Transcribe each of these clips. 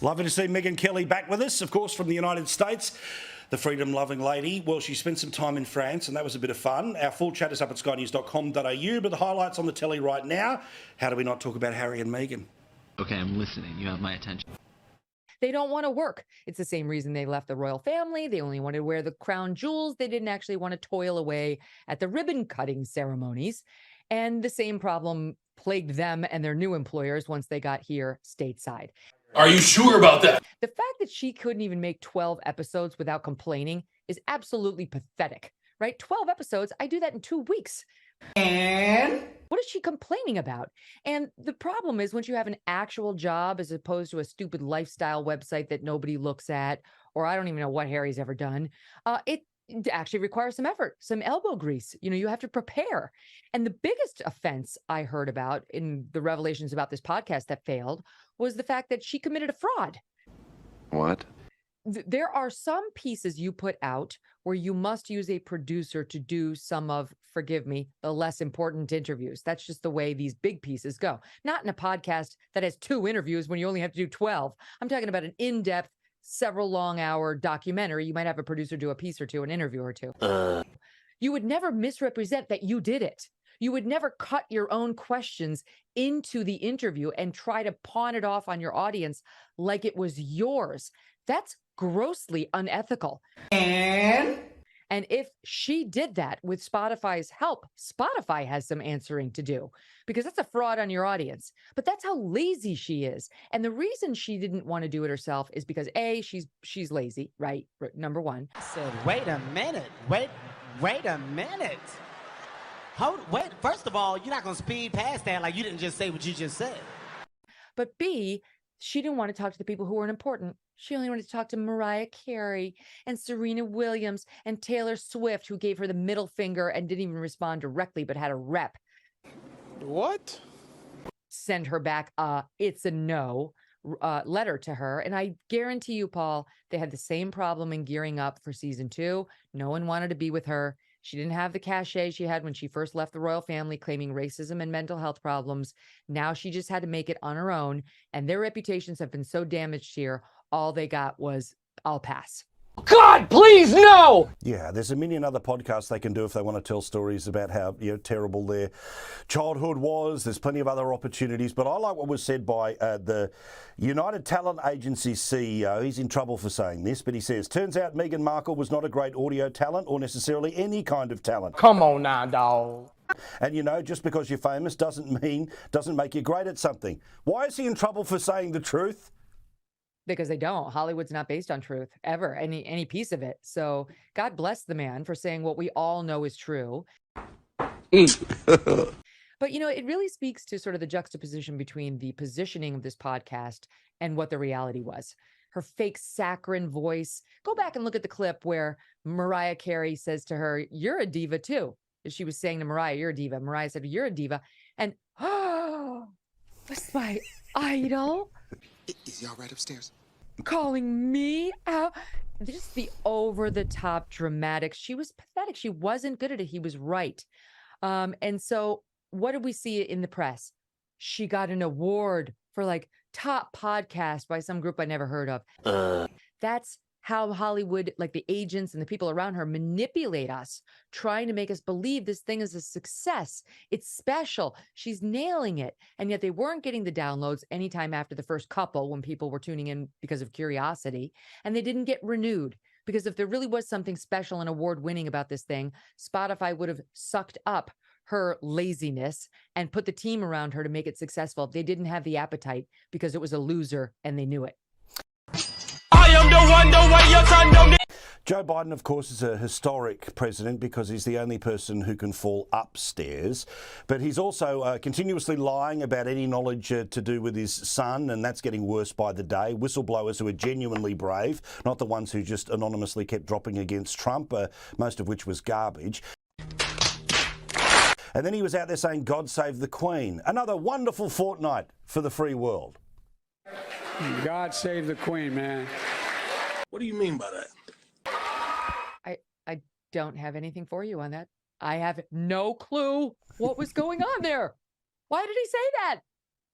Lovely to see Megyn Kelly back with us, of course, from the United States. The freedom-loving lady. Well, she spent some time in France, and that was a bit of fun. Our full chat is up at skynews.com.au, but the highlights on the telly right now. How do we not talk about Harry and Meghan? Okay, I'm listening. You have my attention. They don't want to work. It's the same reason they left the royal family. They only wanted to wear the crown jewels. They didn't actually want to toil away at the ribbon cutting ceremonies. And the same problem plagued them and their new employers once they got here stateside. Are you sure about that? The fact that she couldn't even make 12 episodes without complaining is absolutely pathetic, right? 12 episodes, I do that in 2 weeks. And what is she complaining about? And the problem is, once you have an actual job as opposed to a stupid lifestyle website that nobody looks at, or I don't even know what Harry's ever done, it actually requires some effort, some elbow grease. You have to prepare. And the biggest offense I heard about in the revelations about this podcast that failed was the fact that she committed a fraud. What? There are some pieces you put out where you must use a producer to do some of, forgive me, the less important interviews. That's just the way these big pieces go. Not in a podcast that has 2 interviews when you only have to do 12. I'm talking about an in-depth, several long-hour documentary. You might have a producer do a piece or two, an interview or two. You would never misrepresent that you did it. You would never cut your own questions into the interview and try to pawn it off on your audience like it was yours. That's grossly unethical. And if she did that with Spotify's help, Spotify has some answering to do, because that's a fraud on your audience. But that's how lazy she is. And the reason she didn't want to do it herself is because A, she's lazy, right? Number one. I said, wait a minute. Wait a minute. Wait, first of all, you're not going to speed past that like you didn't just say what you just said. But B, she didn't want to talk to the people who weren't important. She only wanted to talk to Mariah Carey and Serena Williams and Taylor Swift, who gave her the middle finger and didn't even respond directly, but had a rep. What? Send her back it's a no letter to her. And I guarantee you, Paul, they had the same problem in gearing up for season 2. No one wanted to be with her. She didn't have the cachet she had when she first left the royal family, claiming racism and mental health problems. Now she just had to make it on her own. And their reputations have been so damaged here. All they got was, I'll pass. God, please, no! Yeah, there's a million other podcasts they can do if they want to tell stories about how terrible their childhood was. There's plenty of other opportunities. But I like what was said by the United Talent Agency CEO. He's in trouble for saying this, but he says, turns out Meghan Markle was not a great audio talent or necessarily any kind of talent. Come on now, dog. And just because you're famous doesn't make you great at something. Why is he in trouble for saying the truth? Because they don't. Hollywood's not based on truth, ever, any piece of it. So God bless the man for saying what we all know is true. But, it really speaks to sort of the juxtaposition between the positioning of this podcast and what the reality was. Her fake saccharine voice. Go back and look at the clip where Mariah Carey says to her, you're a diva too. She was saying to Mariah, you're a diva. Mariah said, you're a diva. And, what's my idol? Is y'all right upstairs? Calling me out. Just the over-the-top dramatic. She was pathetic. She wasn't good at it. He was right. And so what did we see in the press? She got an award for top podcast by some group I never heard of. That's how Hollywood, the agents and the people around her, manipulate us, trying to make us believe this thing is a success. It's special. She's nailing it. And yet they weren't getting the downloads anytime after the first couple when people were tuning in because of curiosity. And they didn't get renewed because if there really was something special and award-winning about this thing, Spotify would have sucked up her laziness and put the team around her to make it successful. They didn't have the appetite because it was a loser and they knew it. Joe Biden, of course, is a historic president because he's the only person who can fall upstairs. But he's also continuously lying about any knowledge to do with his son, and that's getting worse by the day. Whistleblowers who are genuinely brave, not the ones who just anonymously kept dropping against Trump, most of which was garbage. And then he was out there saying, God save the Queen. Another wonderful fortnight for the free world. God save the Queen, man. What do you mean by that? I don't have anything for you on that. I have no clue what was going on there. Why did he say that?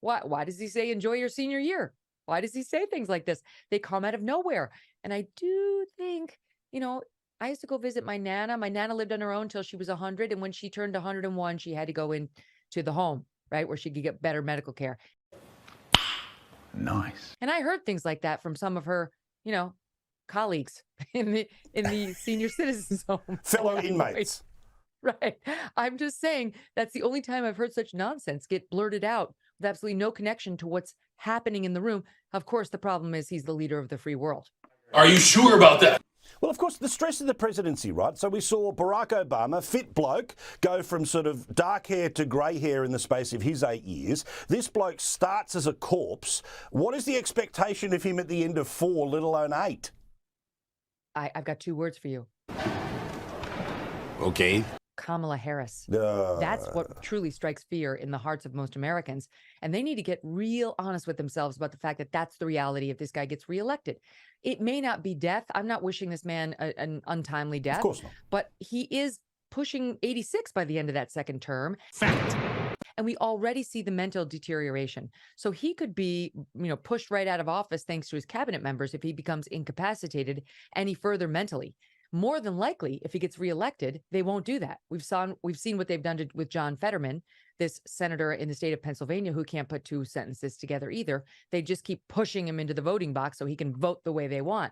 Why does he say enjoy your senior year? Why does he say things like this? They come out of nowhere. And I do think, I used to go visit my Nana. My Nana lived on her own till she was 100. And when she turned 101, she had to go into the home, right, where she could get better medical care. Nice. And I heard things like that from some of her, colleagues in the senior citizens home. Fellow inmates. Right. I'm just saying that's the only time I've heard such nonsense get blurted out with absolutely no connection to what's happening in the room. Of course, the problem is he's the leader of the free world. Are you sure about that? Well, of course, the stress of the presidency, right? So we saw Barack Obama, fit bloke, go from sort of dark hair to grey hair in the space of his 8 years. This bloke starts as a corpse. What is the expectation of him at the end of 4, let alone 8? I've got 2 words for you. Okay. Kamala Harris. That's what truly strikes fear in the hearts of most Americans. And they need to get real honest with themselves about the fact that that's the reality if this guy gets reelected. It may not be death. I'm not wishing this man an untimely death. Of course not. But he is pushing 86 by the end of that second term. Fact. And we already see the mental deterioration. So he could be, pushed right out of office thanks to his cabinet members if he becomes incapacitated any further mentally. More than likely, if he gets reelected, they won't do that. We've seen what they've done with John Fetterman, this senator in the state of Pennsylvania who can't put 2 sentences together either. They just keep pushing him into the voting box so he can vote the way they want.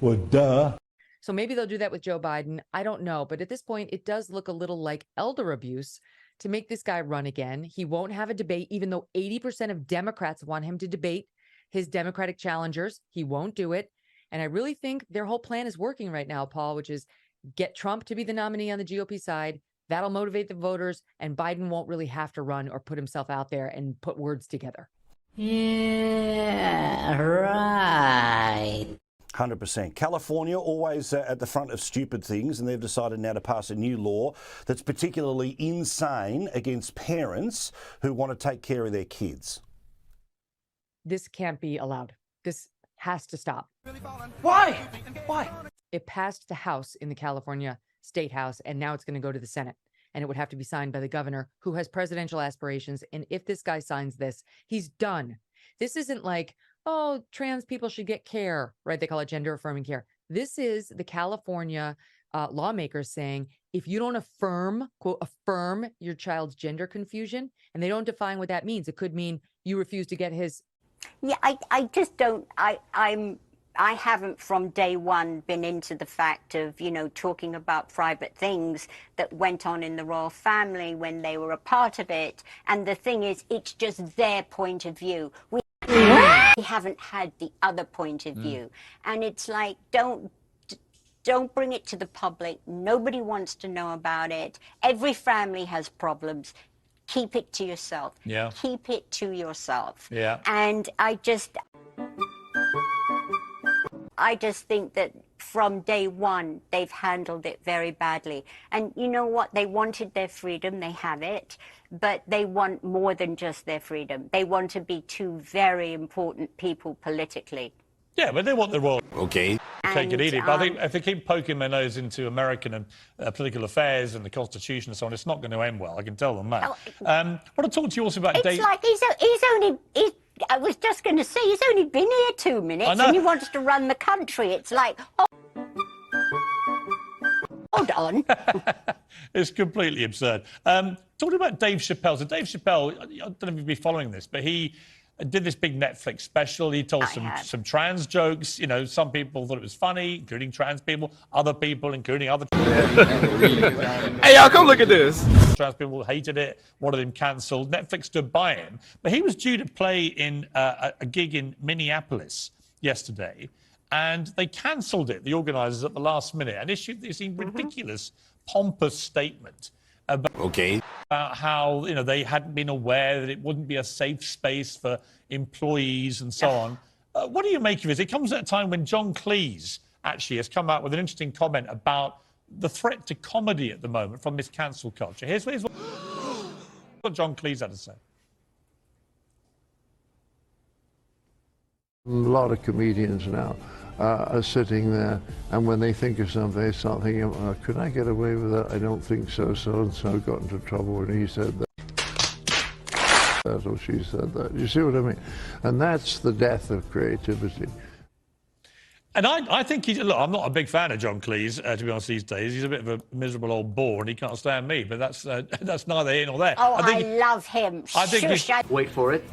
Well, duh. So maybe they'll do that with Joe Biden. I don't know. But at this point, it does look a little like elder abuse to make this guy run again. He won't have a debate, even though 80% of Democrats want him to debate his Democratic challengers. He won't do it. And I really think their whole plan is working right now, Paul, which is get Trump to be the nominee on the GOP side. That'll motivate the voters, and Biden won't really have to run or put himself out there and put words together. Yeah, right. 100%. California always at the front of stupid things, and they've decided now to pass a new law that's particularly insane against parents who want to take care of their kids. This can't be allowed. This has to stop. Why? Why? It passed the House in the California State House, and now it's going to go to the Senate. And it would have to be signed by the governor, who has presidential aspirations. And if this guy signs this, he's done. This isn't like, oh, trans people should get care, right? They call it gender affirming care. This is the California lawmakers saying, if you don't affirm, quote, affirm your child's gender confusion, and they don't define what that means, it could mean you refuse to get his. Yeah, I just don't, I haven't from day one been into the fact of, talking about private things that went on in the royal family when they were a part of it. And the thing is, it's just their point of view. We haven't had the other point of view. And it's like, don't bring it to the public. Nobody wants to know about it. Every family has problems. Keep it to yourself. Yeah. Keep it to yourself. Yeah. And I just think that from day one, they've handled it very badly. And you know what? They wanted their freedom. They have it. But they want more than just their freedom. They want to be 2 very important people politically. Yeah, but they want the royal. Okay. Take it easy. But I think if they keep poking their nose into American and political affairs and the Constitution and so on, it's not going to end well. I can tell them that. I want to talk to you also about It's like I was just going to say, he's only been here 2 minutes and he wants to run the country. It's like, hold on. It's completely absurd. Talking about Dave Chappelle. So Dave Chappelle, I don't know if you've been following this, but he did this big Netflix special. He told some trans jokes. Some people thought it was funny, including trans people. Other people, including other. Hey, y'all, come look at this. Trans people hated it, wanted him cancelled. Netflix stood by him, but he was due to play in a gig in Minneapolis yesterday, and they cancelled it. The organisers at the last minute and issued this ridiculous, pompous statement about how they hadn't been aware that it wouldn't be a safe space for employees and so on. What do you make of it? It comes at a time when John Cleese actually has come out with an interesting comment about the threat to comedy at the moment from this cancel culture. Here's what John Cleese had to say. A lot of comedians now are sitting there, and when they think of something, they start thinking, could I get away with that? I don't think so. So-and-so got into trouble when he said that. that or she said that. You see what I mean? And that's the death of creativity. And I think look, I'm not a big fan of John Cleese, to be honest, these days. He's a bit of a miserable old bore and he can't stand me, but that's neither here nor there. Oh, I love him. Wait for it.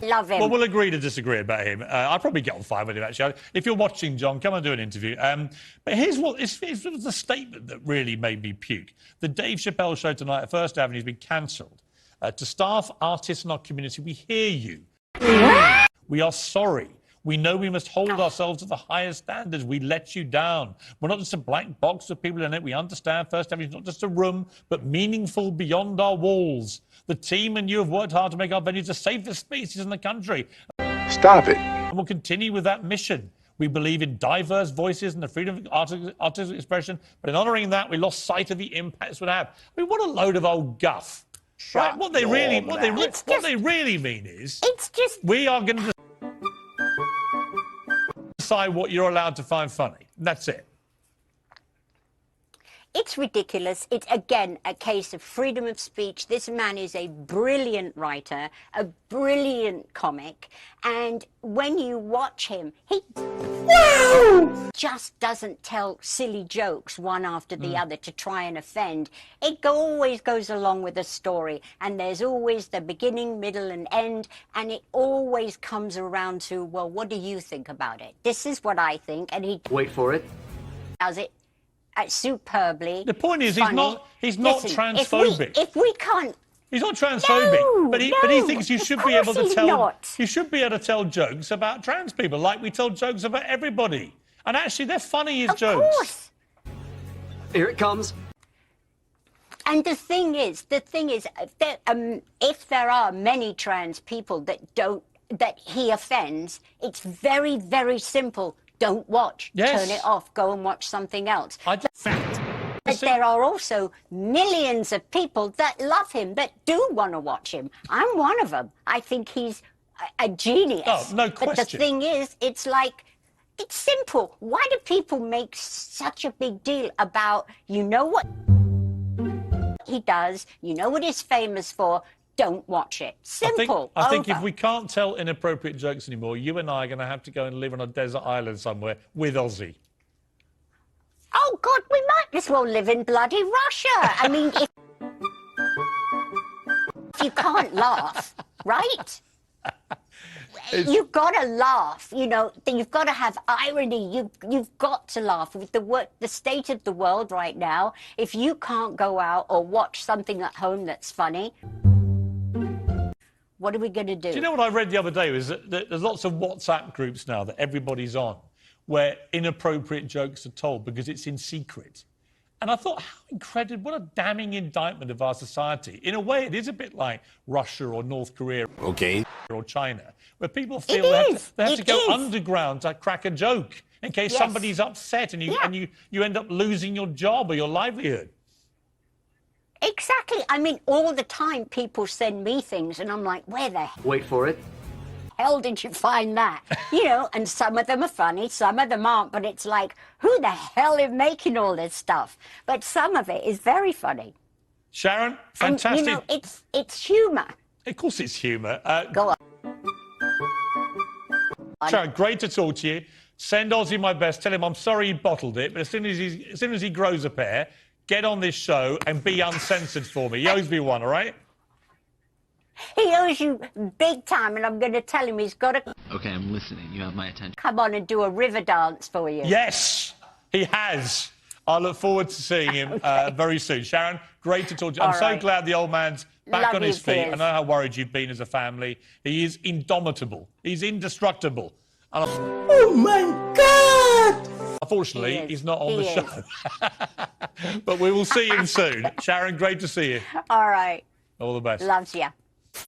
Love him. Well, we'll agree to disagree about him. I'll probably get on fine with him, actually. If you're watching, John, come and do an interview. But here's the statement that really made me puke. The Dave Chappelle show tonight at First Avenue has been cancelled. To staff, artists, and our community, we hear you. We are sorry. We know we must hold ourselves to the highest standards. We let you down. We're not just a blank box with people in it. We understand First Avenue is not just a room, but meaningful beyond our walls. The team and you have worked hard to make our venues the safest spaces in the country. Stop it. And we'll continue with that mission. We believe in diverse voices and the freedom of artistic expression, but in honouring that, we lost sight of the impacts it would have. I mean, what a load of old guff. Right? What they really mean is, we are going to decide what you're allowed to find funny. That's it. It's ridiculous. It's, again, a case of freedom of speech. This man is a brilliant writer, a brilliant comic, and when you watch him, he just doesn't tell silly jokes one after the other to try and offend. It always goes along with the story, and there's always the beginning, middle, and end, and it always comes around to, well, what do you think about it? This is what I think, and he... Wait for it. ...does it superbly. The point is, funny. he's not Listen, transphobic. If we can't... He's not transphobic, but he thinks you should be able to tell. Not. You should be able to tell jokes about trans people, like we tell jokes about everybody. And actually, they're funny as jokes. Of course. Here it comes. And the thing is, that, if there are many trans people that he offends, it's very, very simple. Don't watch. Yes. Turn it off. Go and watch something else. Fact. But there are also millions of people that love him, that do want to watch him. I'm one of them. I think he's a genius. Oh, no question. But the thing is, it's like, it's simple. Why do people make such a big deal about, you know what he does, you know what he's famous for, don't watch it. Simple. I think if we can't tell inappropriate jokes anymore, you and I are going to have to go and live on a desert island somewhere with Ozzy. Oh, God, we might as well live in bloody Russia. I mean, if you can't laugh, right? You've got to laugh, you know. You've got to have irony. You've got to laugh. With the state of the world right now, if you can't go out or watch something at home that's funny, what are we going to do? Do you know what I read the other day? Was that there's lots of WhatsApp groups now that everybody's on, where inappropriate jokes are told because it's in secret. And I thought, how incredible, what a damning indictment of our society. In a way, it is a bit like Russia or North Korea or China, where people feel they have to go underground to crack a joke in case somebody's upset and you end up losing your job or your livelihood. Exactly. I mean, all the time people send me things and I'm like, where the Wait for it. hell did you find that? You know, and some of them are funny, some of them aren't, but it's like, who the hell is making all this stuff? But some of it is very funny. Sharon, fantastic. And, you know, it's humour. Of course it's humour. Go on. Sharon, great to talk to you. Send Ozzy my best. Tell him I'm sorry he bottled it, but as soon as he grows a pair, get on this show and be uncensored for me. He owes me one, all right? He owes you big time, and I'm going to tell him he's got to... Okay, I'm listening. You have my attention. ...come on and do a river dance for you. Yes, he has. I look forward to seeing him very soon. Sharon, great to talk to you. I'm so glad the old man's back on his feet. I know how worried you've been as a family. He is indomitable. He's indestructible. And oh, my God! Unfortunately, he's not on the show. But we will see him soon. Sharon, great to see you. All right. All the best. Loves you.